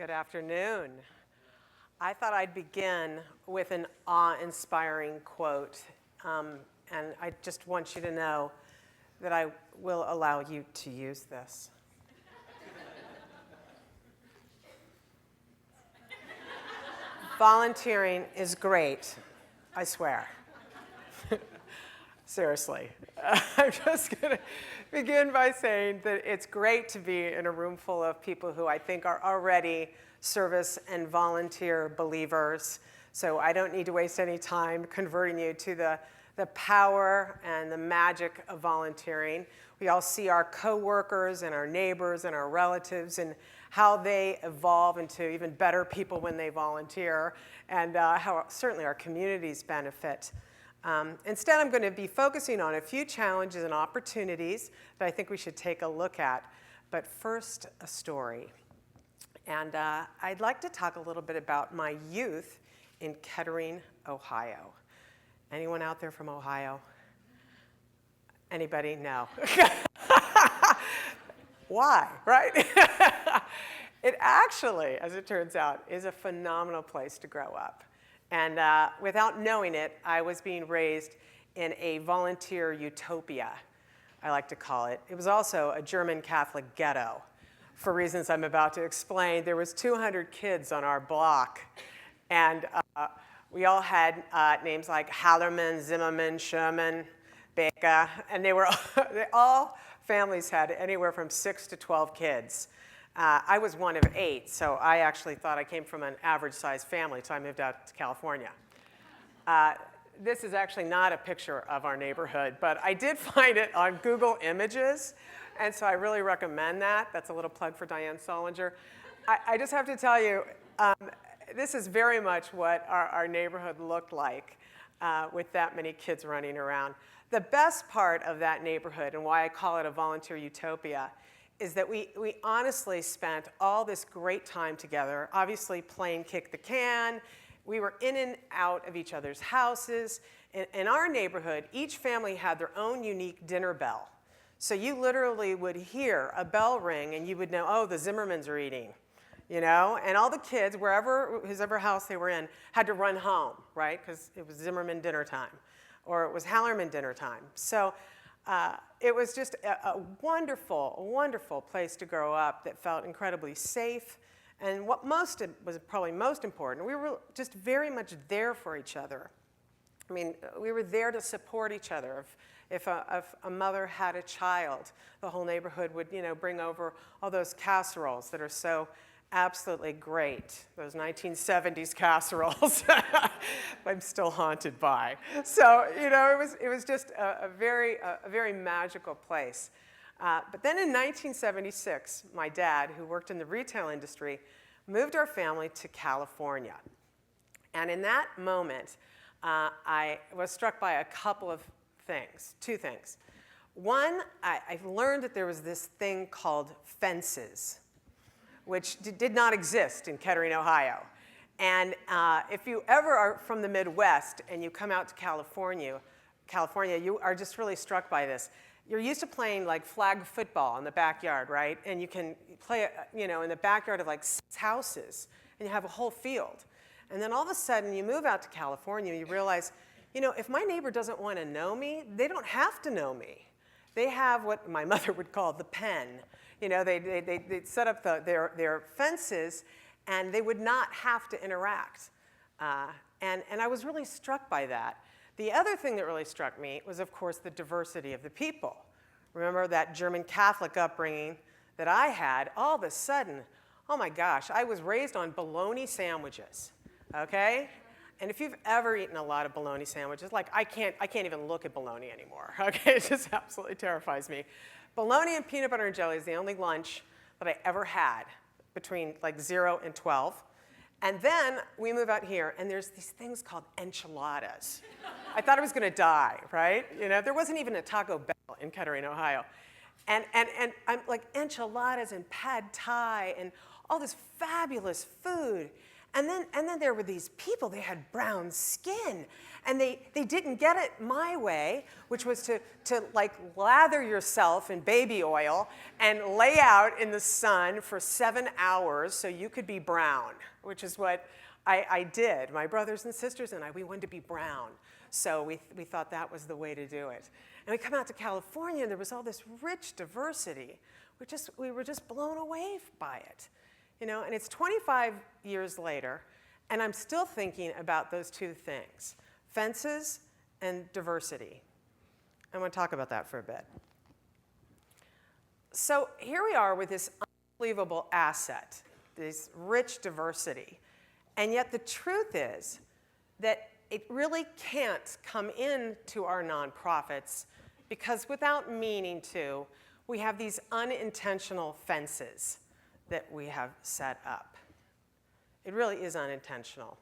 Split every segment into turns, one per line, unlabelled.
Good afternoon. I thought I'd begin with an awe-inspiring quote, and I just want you to know that I will allow you to use this. Volunteering is great, I swear. Seriously. I'm just going to begin by saying that it's great to be in a room full of people who I think are already service and volunteer believers. So I don't need to waste any time converting you to the power and the magic of volunteering. We all see our coworkers and our neighbors and our relatives and how they evolve into even better people when they volunteer, and how certainly our communities benefit. Instead, I'm going to be focusing on a few challenges and opportunities that I think we should take a look at. But first, a story. And I'd like to talk a little bit about my youth in Kettering, Ohio. Anyone out there from Ohio? Anybody? No. Why, right? It actually, as it turns out, is a phenomenal place to grow up. And without knowing it, I was being raised in a volunteer utopia, I like to call it. It was also a German Catholic ghetto. For reasons I'm about to explain, there was 200 kids on our block. And we all had names like Hallerman, Zimmerman, Sherman, Baker. And all families had anywhere from 6 to 12 kids. I was one of 8, so I actually thought I came from an average-sized family, so I moved out to California. This is actually not a picture of our neighborhood, but I did find it on Google Images, and so I really recommend that. That's a little plug for Diane Solinger. I just have to tell you, this is very much what our neighborhood looked like with that many kids running around. The best part of that neighborhood, and why I call it a volunteer utopia, is that we honestly spent all this great time together, obviously playing kick the can. We were in and out of each other's houses. In our neighborhood, each family had their own unique dinner bell. So you literally would hear a bell ring and you would know, oh, the Zimmermans are eating, you know? And all the kids, whoever house they were in, had to run home, right? Because it was Zimmerman dinner time, or it was Hallerman dinner time. So it was just a wonderful, wonderful place to grow up that felt incredibly safe. And what was probably most important, we were just very much there for each other. I mean, we were there to support each other. If a mother had a child, the whole neighborhood would, bring over all those casseroles that are so absolutely great, those 1970s casseroles I'm still haunted by. So, it was just a very magical place. But then in 1976, my dad, who worked in the retail industry, moved our family to California. And in that moment, I was struck by a couple of things, 2 things. One, I learned that there was this thing called fences, which did not exist in Kettering, Ohio. And if you ever are from the Midwest and you come out to California, you are just really struck by this. You're used to playing like flag football in the backyard, right? And you can play, in the backyard of like 6 houses, and you have a whole field. And then all of a sudden you move out to California, you realize, if my neighbor doesn't want to know me, they don't have to know me. They have what my mother would call the pen. They'd set up their fences, and they would not have to interact. And I was really struck by that. The other thing that really struck me was, of course, the diversity of the people. Remember that German Catholic upbringing that I had? All of a sudden, oh my gosh, I was raised on bologna sandwiches, okay? And if you've ever eaten a lot of bologna sandwiches, like I can't even look at bologna anymore, okay? It just absolutely terrifies me. Bologna and peanut butter and jelly is the only lunch that I ever had between like 0 and 12. And then we move out here, and there's these things called enchiladas. I thought I was going to die, right? There wasn't even a Taco Bell in Kettering, Ohio. And I'm like enchiladas and pad thai and all this fabulous food. And then there were these people, they had brown skin, and they didn't get it my way, which was to like lather yourself in baby oil and lay out in the sun for 7 hours so you could be brown, which is what I did. My brothers and sisters and I, we wanted to be brown. So we thought that was the way to do it. And we come out to California, and there was all this rich diversity. We were just blown away by it. You know, and it's 25 years later, and I'm still thinking about those two things, fences and diversity. I want to talk about that for a bit. So here we are with this unbelievable asset, this rich diversity. And yet the truth is that it really can't come into our nonprofits because without meaning to, we have these unintentional fences that we have set up. It really is unintentional.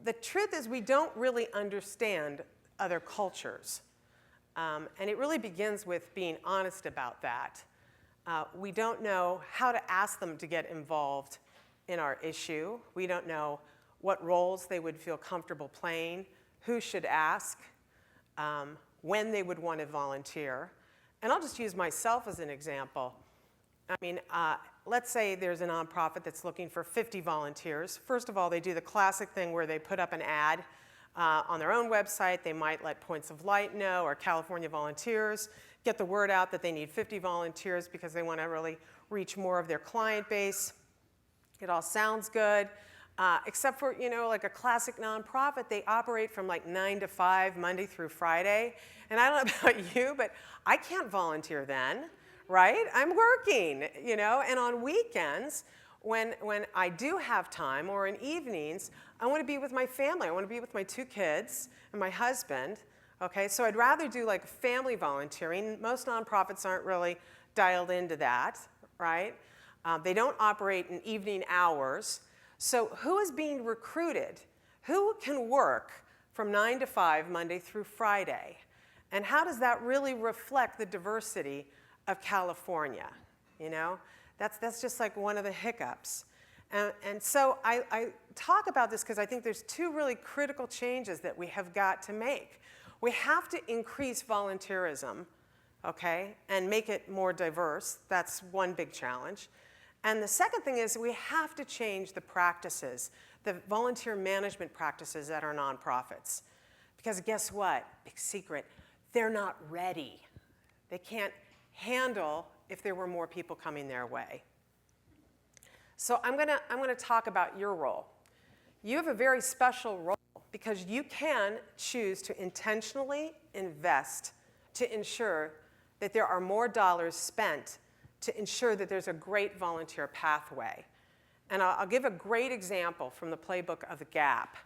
The truth is we don't really understand other cultures. And it really begins with being honest about that. We don't know how to ask them to get involved in our issue. We don't know what roles they would feel comfortable playing, who should ask, when they would want to volunteer. And I'll just use myself as an example. I mean, let's say there's a nonprofit that's looking for 50 volunteers. First of all, they do the classic thing where they put up an ad on their own website. They might let Points of Light know or California Volunteers, get the word out that they need 50 volunteers because they want to really reach more of their client base. It all sounds good, except for, you know, like a classic nonprofit, they operate from like 9 to 5, Monday through Friday. And I don't know about you, but I can't volunteer then. Right? I'm working, you know, and on weekends, when I do have time, or in evenings, I want to be with my family. I want to be with my 2 kids and my husband, okay? So I'd rather do like family volunteering. Most nonprofits aren't really dialed into that, right? They don't operate in evening hours. So who is being recruited? Who can work from 9 to 5, Monday through Friday? And how does that really reflect the diversity of California? You know, that's just like one of the hiccups. And so I talk about this because I think there's 2 really critical changes that we have got to make. We have to increase volunteerism, okay, and make it more diverse. That's one big challenge. And the second thing is we have to change the practices, the volunteer management practices at our nonprofits. Because guess what? Big secret, they're not ready. They can't handle if there were more people coming their way. So I'm gonna talk about your role. You have a very special role because you can choose to intentionally invest to ensure that there are more dollars spent to ensure that there's a great volunteer pathway. And I'll give a great example from the playbook of the Gap.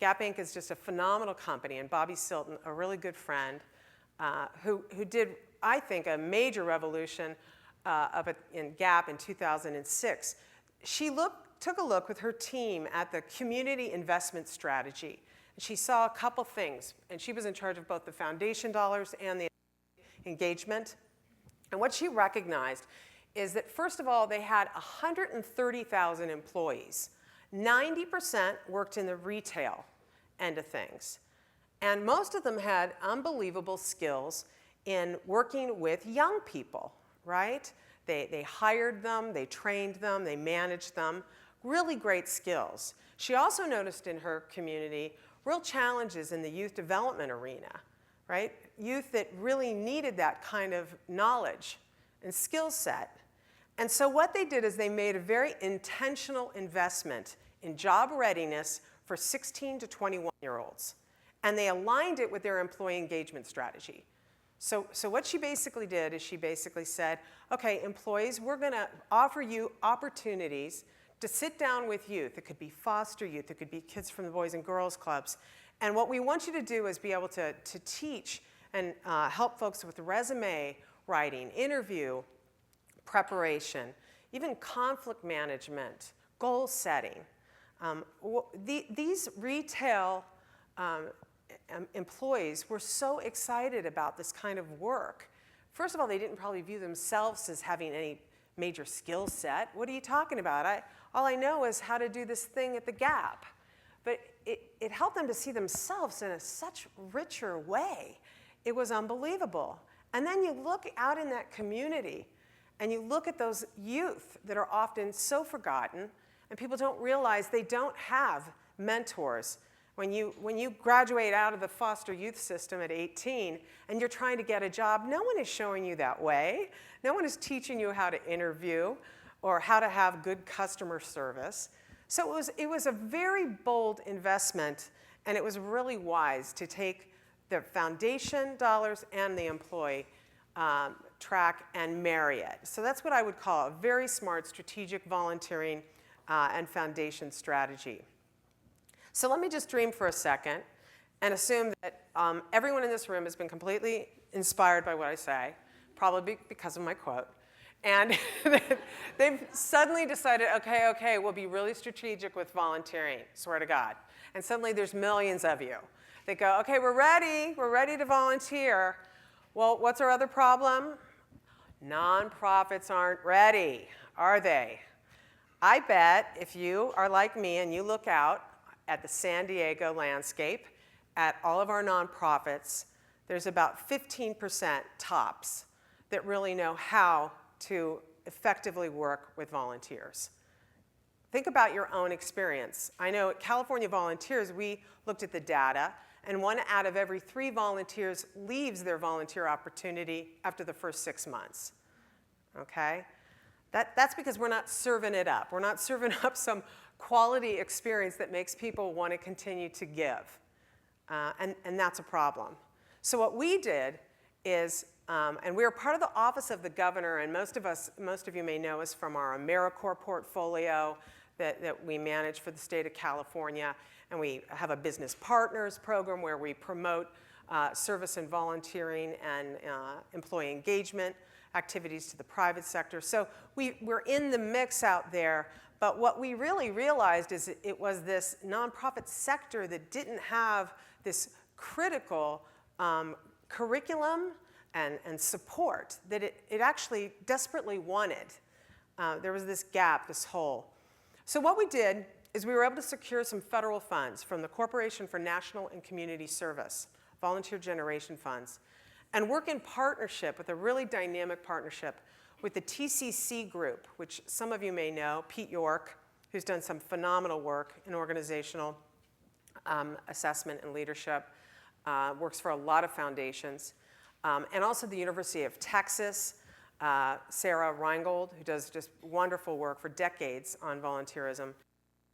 Gap Inc. is just a phenomenal company, and Bobby Silton, a really good friend, who did, I think, a major revolution in Gap in 2006. She took a look with her team at the community investment strategy. And she saw a couple things, and she was in charge of both the foundation dollars and the engagement. And what she recognized is that, first of all, they had 130,000 employees. 90% worked in the retail end of things. And most of them had unbelievable skills in working with young people, right? They hired them, they trained them, they managed them. Really great skills. She also noticed in her community real challenges in the youth development arena, right? Youth that really needed that kind of knowledge and skill set. And so what they did is they made a very intentional investment in job readiness for 16 to 21-year-olds. And they aligned it with their employee engagement strategy. So what she basically did is she basically said, okay, employees, we're gonna offer you opportunities to sit down with youth. It could be foster youth, it could be kids from the Boys and Girls Clubs. And what we want you to do is be able to teach and help folks with resume writing, interview preparation, even conflict management, goal setting. These retail employees were so excited about this kind of work. First of all, they didn't probably view themselves as having any major skill set. What are you talking about? All I know is how to do this thing at the Gap. But it helped them to see themselves in a such richer way. It was unbelievable. And then you look out in that community, and you look at those youth that are often so forgotten, and people don't realize they don't have mentors. When you graduate out of the foster youth system at 18 and you're trying to get a job, no one is showing you that way. No one is teaching you how to interview or how to have good customer service. So it was a very bold investment, and it was really wise to take the foundation dollars and the employee track and marry it. So that's what I would call a very smart strategic volunteering and foundation strategy. So let me just dream for a second and assume that everyone in this room has been completely inspired by what I say, probably because of my quote. And they've suddenly decided, okay, we'll be really strategic with volunteering, swear to God. And suddenly there's millions of you. They go, okay, we're ready to volunteer. Well, what's our other problem? Nonprofits aren't ready, are they? I bet if you are like me and you look out at the San Diego landscape, at all of our nonprofits, there's about 15% tops that really know how to effectively work with volunteers. Think about your own experience. I know at California Volunteers, we looked at the data, and 1 out of every 3 volunteers leaves their volunteer opportunity after the first 6 months, okay? That's because we're not serving it up. We're not serving up some quality experience that makes people want to continue to give, and that's a problem. So what we did is, and we were part of the Office of the Governor, and most of you may know us from our AmeriCorps portfolio that we manage for the state of California, and we have a business partners program where we promote service and volunteering and employee engagement activities to the private sector. So we're in the mix out there, but what we really realized is it was this nonprofit sector that didn't have this critical curriculum and support that it actually desperately wanted. There was this gap, this hole. So what we did is we were able to secure some federal funds from the Corporation for National and Community Service, volunteer generation funds, and work in partnership with a really dynamic partnership with the TCC group, which some of you may know, Pete York, who's done some phenomenal work in organizational assessment and leadership, works for a lot of foundations, and also the University of Texas, Sarah Reingold, who does just wonderful work for decades on volunteerism,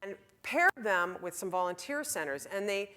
and paired them with some volunteer centers, and they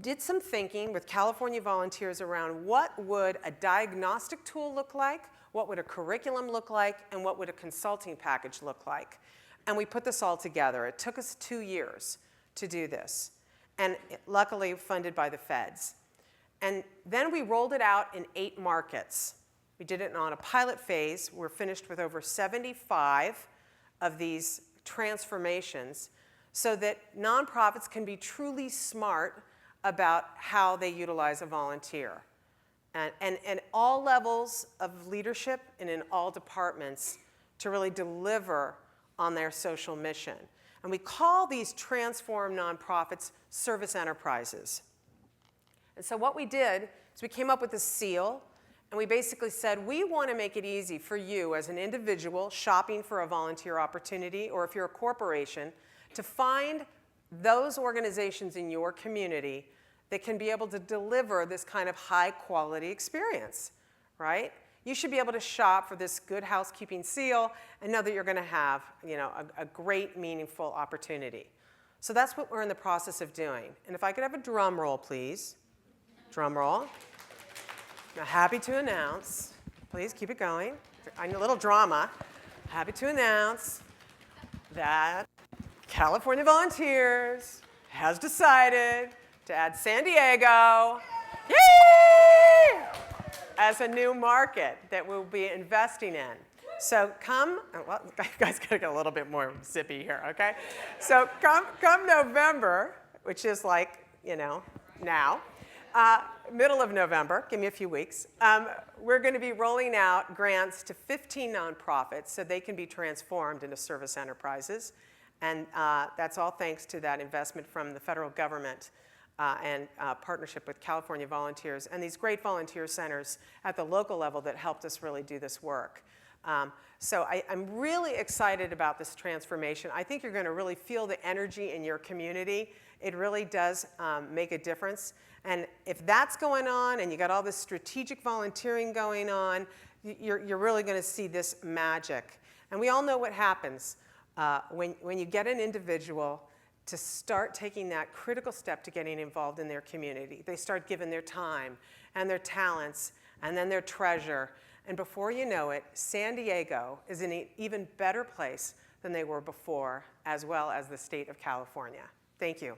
did some thinking with California volunteers around what would a diagnostic tool look like, what would a curriculum look like, and what would a consulting package look like. And we put this all together. It took us 2 years to do this, and luckily funded by the feds. And then we rolled it out in 8 markets. We did it on a pilot phase. We're finished with over 75 of these transformations so that nonprofits can be truly smart about how they utilize a volunteer. And all levels of leadership and in all departments to really deliver on their social mission. And we call these transformed nonprofits service enterprises. And so what we did is we came up with a seal, and we basically said, we want to make it easy for you as an individual shopping for a volunteer opportunity, or if you're a corporation, to find those organizations in your community that can be able to deliver this kind of high quality experience, right? You should be able to shop for this good housekeeping seal and know that you're going to have, a great, meaningful opportunity. So that's what we're in the process of doing. And if I could have a drum roll, please. Drum roll. Now, happy to announce, please keep it going. I need a little drama. Happy to announce that California Volunteers has decided to add San Diego, yay, as a new market that we'll be investing in. So come, well, you guys gotta get a little bit more zippy here, okay? So come November, which is like, now, middle of November, give me a few weeks, we're gonna be rolling out grants to 15 nonprofits so they can be transformed into service enterprises. And that's all thanks to that investment from the federal government and partnership with California volunteers and these great volunteer centers at the local level that helped us really do this work. So I'm really excited about this transformation. I think you're going to really feel the energy in your community. It really does make a difference. And if that's going on and you got all this strategic volunteering going on, you're really going to see this magic. And we all know what happens when you get an individual to start taking that critical step to getting involved in their community. They start giving their time and their talents and then their treasure. And before you know it, San Diego is in an even better place than they were before, as well as the state of California. Thank you.